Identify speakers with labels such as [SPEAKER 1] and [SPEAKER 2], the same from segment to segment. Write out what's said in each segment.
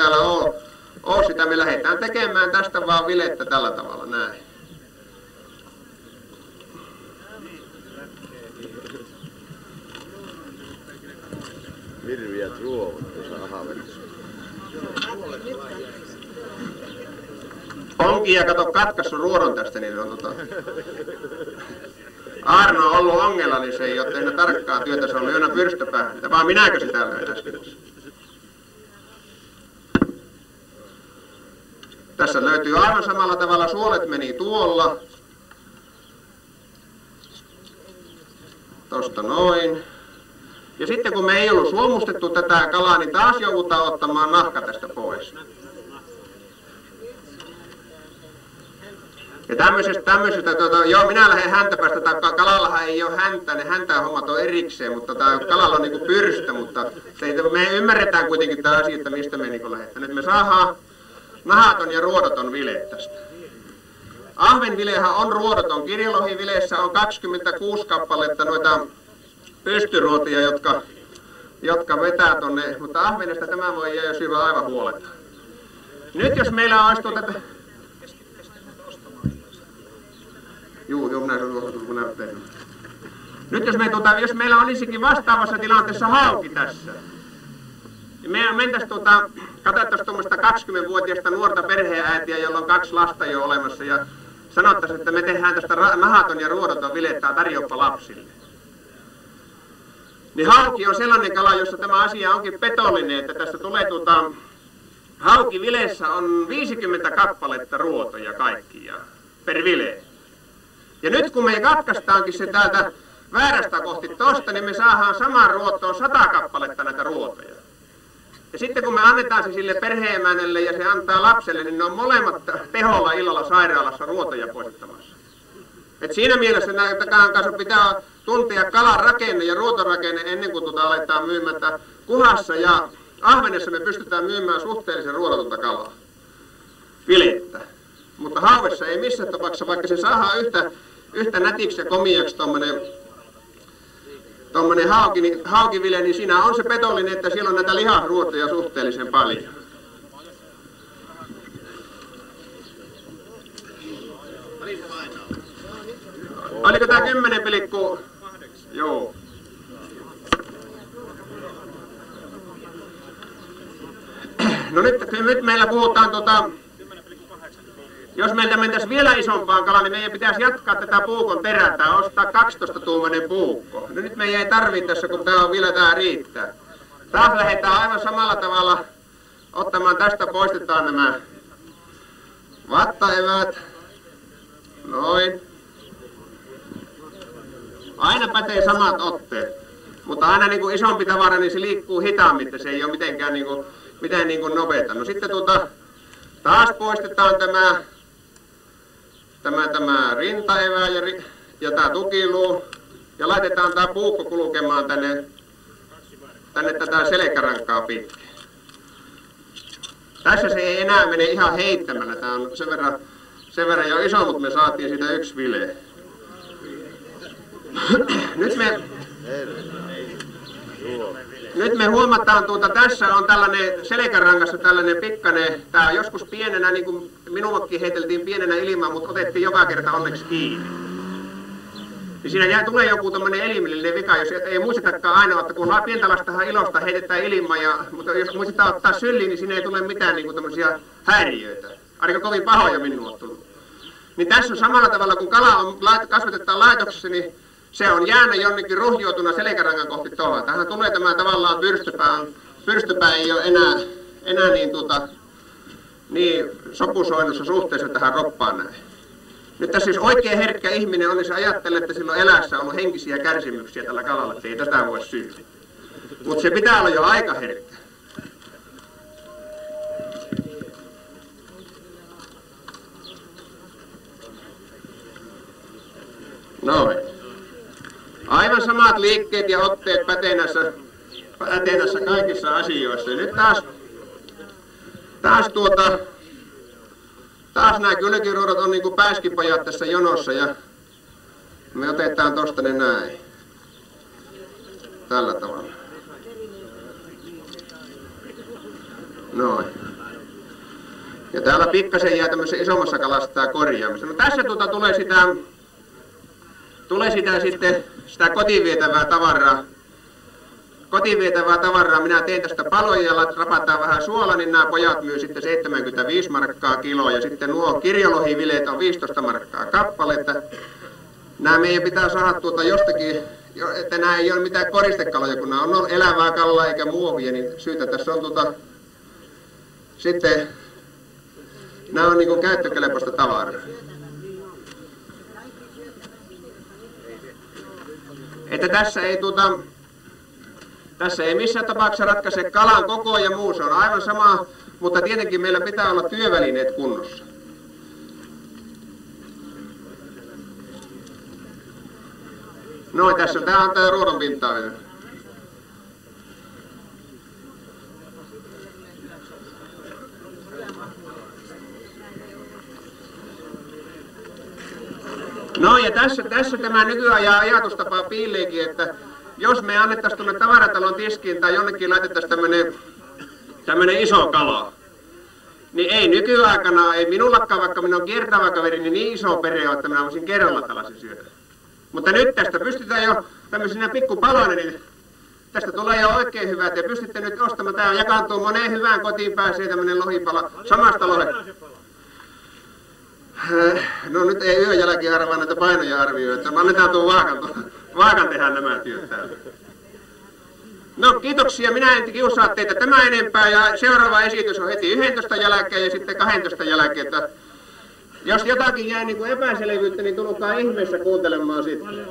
[SPEAKER 1] täällä ole sitä. Me lähdetään tekemään tästä vaan vilettä tällä tavalla, näin.
[SPEAKER 2] Hirviät ruovut tuossa ahavedessä.
[SPEAKER 1] Onkin ja kato katkaissut ruodon tästä, niin on Arno on ollut ongella, niin se ei ole tehnyt tarkkaa työtä, se on lyönyt pyrstöpäähän. Vaan minäkö sitä löin äsken? Tässä löytyy aivan samalla tavalla, suolet meni tuolla. Tosta noin. Ja sitten kun me ei ollut suomustettu tätä kalaa, niin taas joudutaan ottamaan nahka tästä pois. Ja tämmöisestä joo, minä lähden häntäpäästä, kalallahan ei ole häntää, ne häntäähommat on erikseen, mutta kalalla on niinku pyrstö, mutta me ymmärretään kuitenkin tämä asia, että mistä me niinku lähdetään. Nyt me saadaan nahaton ja ruodoton vile tästä. Ahvenvilehän on ruodoton, kirjolohivileessä on 26 kappaletta noita pystyruotia, jotka vetää tonne, mutta ahvenesta tämä voi jää jo syvä aivan huoletta. Nyt jos meillä olisi tuota... Nyt jos meillä olisikin vastaavassa tilanteessa hauki tässä, niin me mentäisiin katsottaisiin tuommoista 20-vuotiaista nuorta perheenäitiä, jolla on 2 lasta jo olemassa, ja sanottaisiin, että me tehdään tästä nahaton ja ruodoton vilettä tarjoappa lapsille. Niin hauki on sellainen kala, jossa tämä asia onkin petollinen, että tässä tulee haukivileessä on 50 kappaletta ruotoja kaikkiaan per vile. Ja nyt kun me katkaistaankin se täältä väärästä kohti tosta, niin me saadaan samaan ruotoon 100 kappaletta näitä ruotoja. Ja sitten kun me annetaan se sille perhe-emännelle ja se antaa lapselle, niin ne on molemmat teholla illalla sairaalassa ruotoja poistamassa. Et siinä mielessä näitä kanssa pitää tuntea kalan rakenne ja ruotorakenne ennen kuin aletaan myymään. Kuhassa ja ahvenessa me pystytään myymään suhteellisen ruodotonta kalaa, vilettä. Mutta haavessa ei missään tapauksessa, vaikka se saadaan yhtä nätiksi ja komiaksi tommonen haukivile, niin siinä on se petollinen, että siellä on näitä lihasruotoja suhteellisen paljon. Oliko tää 10 pilikku? Joo. No nyt meillä puhutaan jos meiltä mentäisiin vielä isompaan kalaan, niin meidän pitäisi jatkaa tätä puukon terää, ostaa 12-tuumainen puukko. No nyt meidän ei tarvitse tässä, kun tää on vielä tää riittää. Taas lähdetään aivan samalla tavalla ottamaan, tästä poistetaan nämä vattaeväät. Noin. Aina pätee samat otteet, mutta aina niin kuin isompi tavara, niin se liikkuu hitaammin, että se ei ole mitenkään mitään nopeata. No sitten taas poistetaan tämä rintaevä ja tämä tukiluu ja laitetaan tämä puukko kulkemaan tänne tätä selkärankaa pitkin. Tässä se ei enää mene ihan heittämällä, tämä on sen verran jo iso, mutta me saatiin siitä 1 vile. Nyt me huomataan, tässä on tällainen selkärangassa tällainen pikkainen, tää on joskus pienenä, niin kuin minuakin heiteltiin pienenä ilmaan, mutta otettiin joka kerta onneksi kiinni. Niin siinä tulee joku tämmöinen elimellinen vika, jos ei muistetakaan aina, että kun pientä lastahan ilosta heitetään ilmaan, mutta jos muistetaan ottaa sylliin, niin siinä ei tule mitään niin kuin tämmöisiä häiriöitä. Aika kovin pahoja minulle on tullut. Niin tässä on samalla tavalla, kun kala on kasvatetaan laitoksessa, niin se on jäänyt jonnekin ruhjoutuna selkärangan kohti tuohon. Tähän tulee tämä tavallaan pyrstupää ei ole enää niin sopusoinnussa suhteessa tähän roppaan näin. Nyt tässä siis oikein herkkä ihminen on, niin se ajattelee, että sillä on elässä ollut henkisiä kärsimyksiä tällä kalalla, että ei tätä voi syytä. Mutta se pitää olla jo aika herkkä. Noin. Aivan samat liikkeet ja otteet päteenässä kaikissa asioissa. Ja nyt taas nämä kylkiruodot on niinku pääskipajat tässä jonossa ja me otetaan tosta ne näin. Tällä tavalla. Noin. Ja täällä pikkasen jää tämmöisen isommassa kalassa tää korjaamista. No tässä tulee sitten sitä kotiin vietävää tavaraa. Minä teen tästä paloja ja rapataan vähän suola, niin nämä pojat myy sitten 75 markkaa kilo. Ja sitten nuo kirjolohivileet on 15 markkaa kappale. Että nämä meidän pitää saada jostakin, että nämä ei ole mitään koristekaloja, kun nämä on elävää kallaa eikä muovia, niin syytä tässä on sitten nämä on niinku käyttökelpoista tavaraa. Että tässä ei missään tapauksessa ratkaise kalan koko ja muu, se on aivan sama, mutta tietenkin meillä pitää olla työvälineet kunnossa. No tässä on, tää on tää ruodon pintaa vielä. No ja tässä tämä nykyajan ajatustapa piileekin, että jos me annettaisiin tuonne tavaratalon tiskiin tai jonnekin laitettaisiin tämmönen iso kala, niin ei nykyaikana, ei minullakaan, vaikka minun on kiertävä kaveri, niin iso perhe on, että minä voisin kerralla tällaisen syödä. Mutta nyt tästä pystytään jo tämmöisenä pikkupaloina, niin tästä tulee jo oikein hyvä, että pystytte nyt ostamaan. Tämä jakaantuu moneen hyvään kotiin, pääsee tämmöinen lohipala samasta lohesta. No nyt ei yön jälkeen arvaa näitä painoja arvioida, että annetaan tuon vaakan tehdä nämä työt täällä. No kiitoksia, minä en kiusaa teitä tämä enempää ja seuraava esitys on heti 11 jälkeen ja sitten 12 jälkeen. Että jos jotakin jää niin kuin epäselvyyttä, niin tulkaa ihmeessä kuuntelemaan sitten.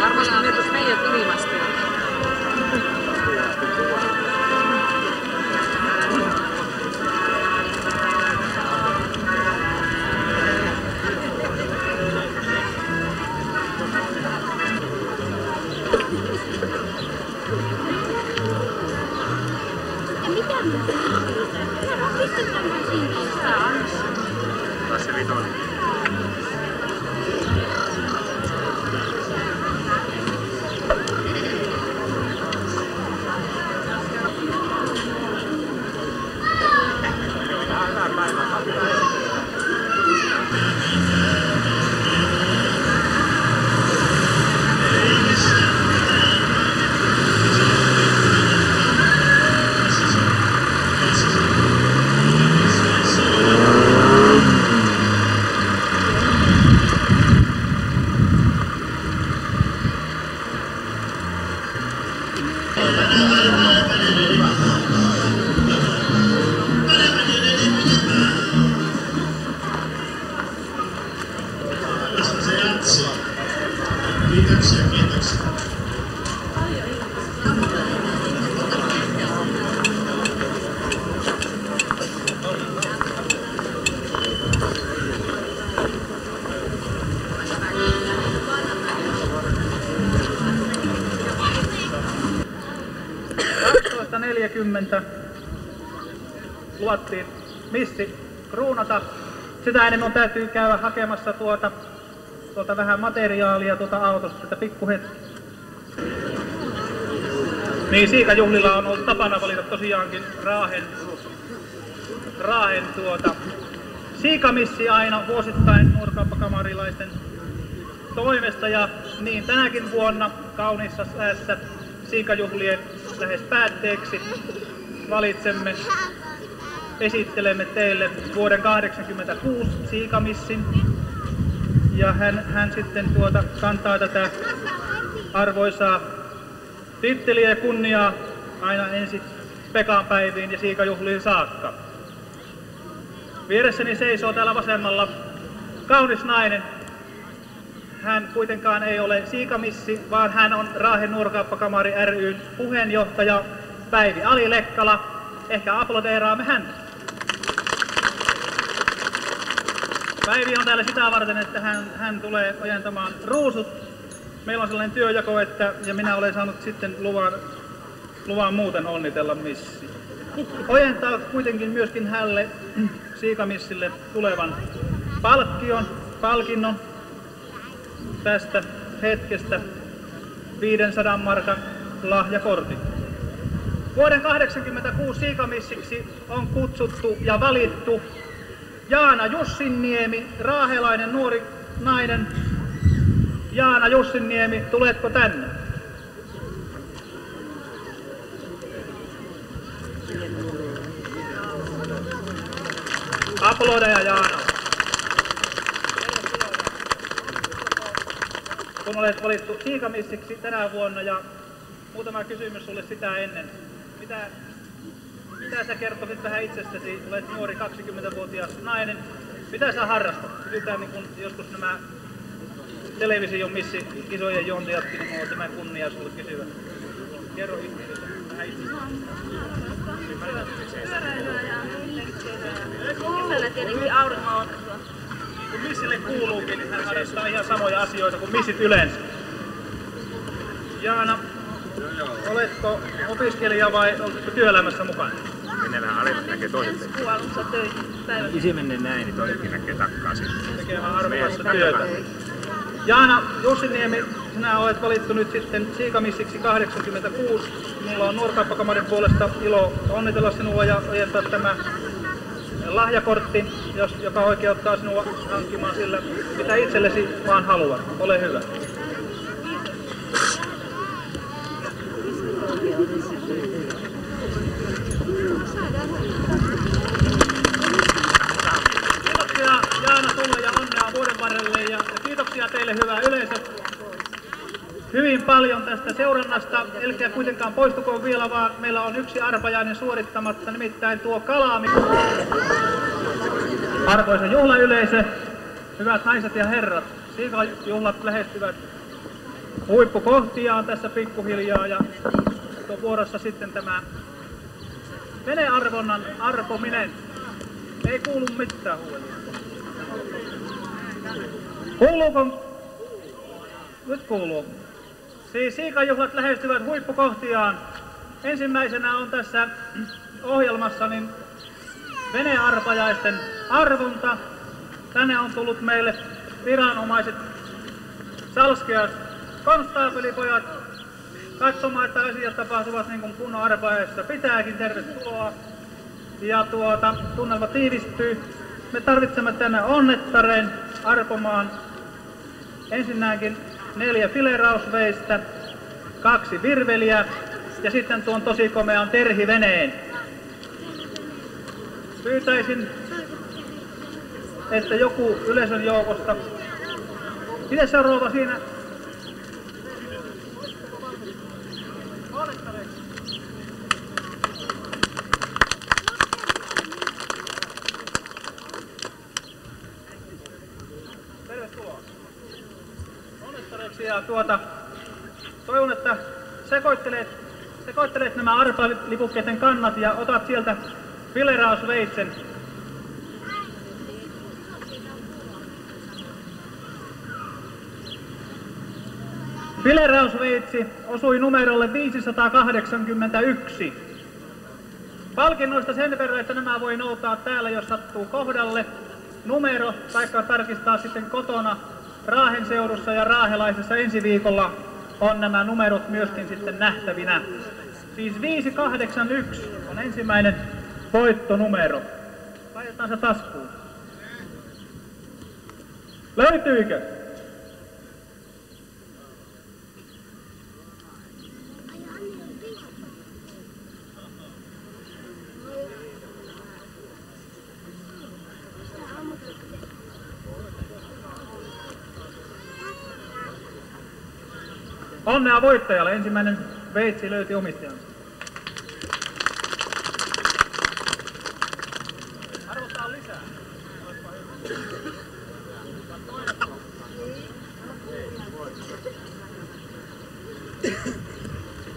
[SPEAKER 3] Varmasti ne tuossa meidän ilmasta. Luvattiin missi kruunata. Sitä ennen täytyy käydä hakemassa tuolta vähän materiaalia autosta, tätä pikkuhetki. Niin siikajuhlilla on ollut tapana valita tosiaankin Raahen siikamissi aina vuosittain nuorkauppakamarilaisten toimesta, ja niin tänäkin vuonna kauniissa säässä siikajuhlien lähes päätteeksi esittelemme teille vuoden 1986 siikamissin, ja hän sitten kantaa tätä arvoisaa titteliä ja kunniaa aina ensi Pekan päiviin ja siikajuhliin saakka. Vieressäni seisoo täällä vasemmalla kaunis nainen. Hän kuitenkaan ei ole siikamissi, vaan hän on Raahen nuorkauppakamari ry:n puheenjohtaja Päivi Ali-Lekkala. Ehkä aplodeeraamme häntä. Päivi on täällä sitä varten, että hän tulee ojentamaan ruusut. Meillä on sellainen työjako, ja minä olen saanut sitten luvan muuten onnitella missi. Ojentaa kuitenkin myöskin hälle siikamissille tulevan palkinnon tästä hetkestä 500 markan lahjakortin. Vuoden 1986 siikamissiksi on kutsuttu ja valittu Jaana Jussinniemi, raahelainen nuori nainen. Jaana Jussinniemi, tuletko tänne? Aplodeja Jaana. Kun olet valittu siikamissiksi tänä vuonna, ja muutama kysymys sulle sitä ennen. Mitä sä kertoisit vähän itsestäsi? Olet nuori 20-vuotias nainen. Mitä sä harrastat? Kysytään niin kun joskus nämä television missi kisojen juontajatkin, niin on tämä kunnia sulle kysyä. Kerro itsestäsi vähän itsestäsi.
[SPEAKER 4] Pyöräilyä ja kesällä tietenkin auringonottoa.
[SPEAKER 3] Niin kuin missille kuuluukin, niin hän harrastaa ihan samoja asioita kuin missit yleensä. Jaana, oletko opiskelija vai oletko työelämässä mukana?
[SPEAKER 5] Mennään vähän alemmas, näkee toiset.
[SPEAKER 4] Ensi alussa töihin.
[SPEAKER 5] Isi menneen näin, niin toisetkin näkee takkaa sitten.
[SPEAKER 3] Tekemään arvokasta työtä. Jaana Jussinniemi, sinä olet valittu nyt sitten siikamissiksi 86. Minulla on nuorkauppakamarin puolesta ilo onnitella sinua ja ojentaa tämä lahjakortti, joka oikeuttaa sinua hankkimaan sillä, mitä itsellesi vaan haluat. Ole hyvä. Kiitoksia Jaana sulle ja onnea vuoden varrelle, ja kiitoksia teille hyvä yleisö hyvin paljon tästä seurannasta. Älkää kuitenkaan poistukoon vielä, vaan meillä on yksi arpajainen suorittamatta, nimittäin tuo kalaami. Arvoisa juhlayleisö, hyvät naiset ja herrat, siikajuhlat lähestyvät huippukohtiaan tässä pikkuhiljaa, ja tuon vuorossa sitten tämä venearvonnan arpominen. Ei kuulu mitään huolia. Kuuluuko? Nyt kuuluu. Siis siikajuhlat lähestyvät huippukohtiaan. Ensimmäisenä on tässä ohjelmassa niin venearpajaisten arvonta. Tänne on tullut meille viranomaiset, salskeat, konstaapelipojat katsomaan, että asiat tapahtuvat niin kuin kunnon arpajaisissa pitääkin. Tervetuloa. Ja tunnelma tiivistyy. Me tarvitsemme tänne onnettareen arpomaan ensinnäkin 4 filerausveistä, 2 virveliä ja sitten tuon tosi komean terhiveneen. Pyytäisin, että joku yleisön joukosta. Miten se on rouva siinä? Tervetuloa. Onnettareeksi ja toivon, että sekoittelet nämä arpalipukkeiden kannat ja otat sieltä filerausveitsen. Filerausveitsi osui numerolle 581. Palkinnoista sen verran, että nämä voi noutaa täällä, jos sattuu kohdalle. Numero, taikka tarkistaa sitten kotona Raahen seudussa ja raahelaisessa ensi viikolla on nämä numerot myöskin sitten nähtävinä. Siis 581 on ensimmäinen voittonumero. Laitetaan se taskuun. Löytyykö? Onnea voittajalle. Ensimmäinen veitsi löyti omistajansa. Arvotaan lisää.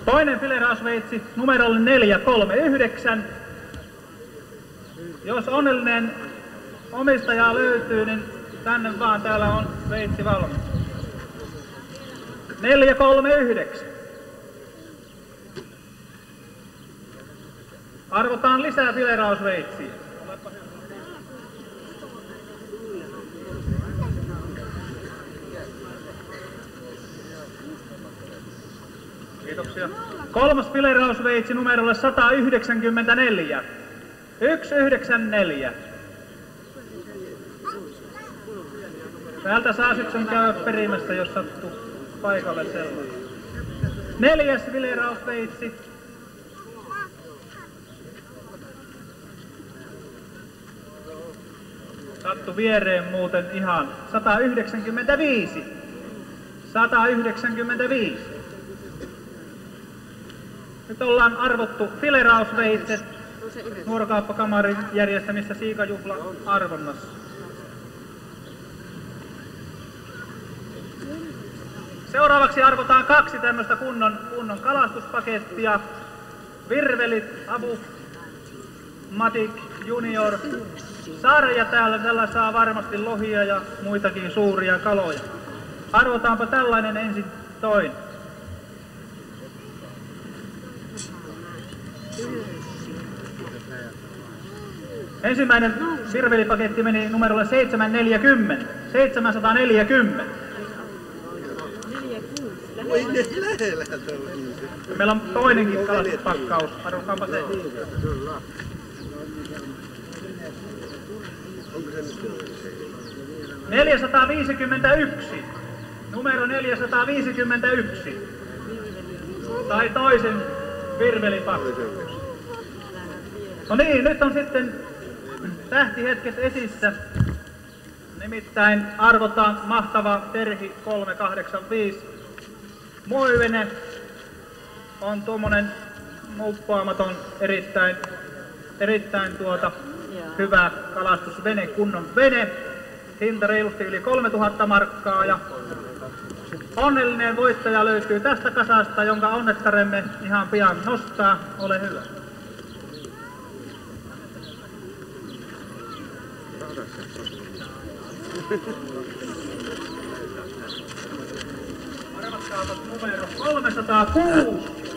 [SPEAKER 3] Toinen filerausveitsi numerolle 439. Jos onnellinen omistaja löytyy, niin tänne vaan, täällä on veitsi valmis. 439. Arvotaan lisää filerausveitsiä. Kiitoksia. Kolmas filerausveitsi numerolle 194. 194. Täältä saa sitten käydä perimässä, jos sattuu paikalle sellainen. 4. filerausveitsi. Sattu viereen muuten ihan 195. 195. Nyt ollaan arvottu filerausveitset Nuorokauppakamarin järjestämissä siikajuhla-arvonnassa. Seuraavaksi arvotaan 2 tämmöistä kunnon kalastuspakettia. Virvelit, Abu, Matic, Junior, sarja täällä. Tällä saa varmasti lohia ja muitakin suuria kaloja. Arvotaanpa tällainen ensin toinen. Ensimmäinen virvelipaketti meni numerolle 740. 740. Meillä on toinenkin kalastuspakkaus. Arvokaanpa se. — 451. Numero 451. Tai toisen virvelipakkaus. No niin, nyt on sitten tähtihetket esissä. Nimittäin arvotaan mahtava Terhi 385. Muovivene on tuommoinen muuppaamaton, erittäin hyvä kalastusvene, kunnon vene. Hinta reilusti yli 3000 markkaa ja onnellinen voittaja löytyy tästä kasasta, jonka onnettaremme ihan pian nostaa. Ole hyvä. numero 306.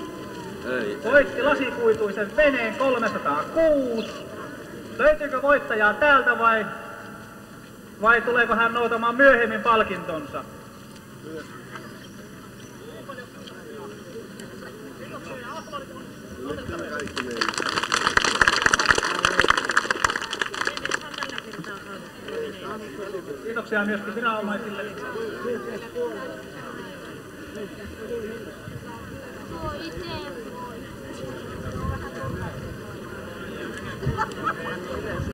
[SPEAKER 3] Voitti lasikuituisen veneen 306. Löytyykö voittajaa täältä vai tuleeko hän noutamaan myöhemmin palkintonsa? Kiitoksia myöskin viranomaisille.
[SPEAKER 4] Itse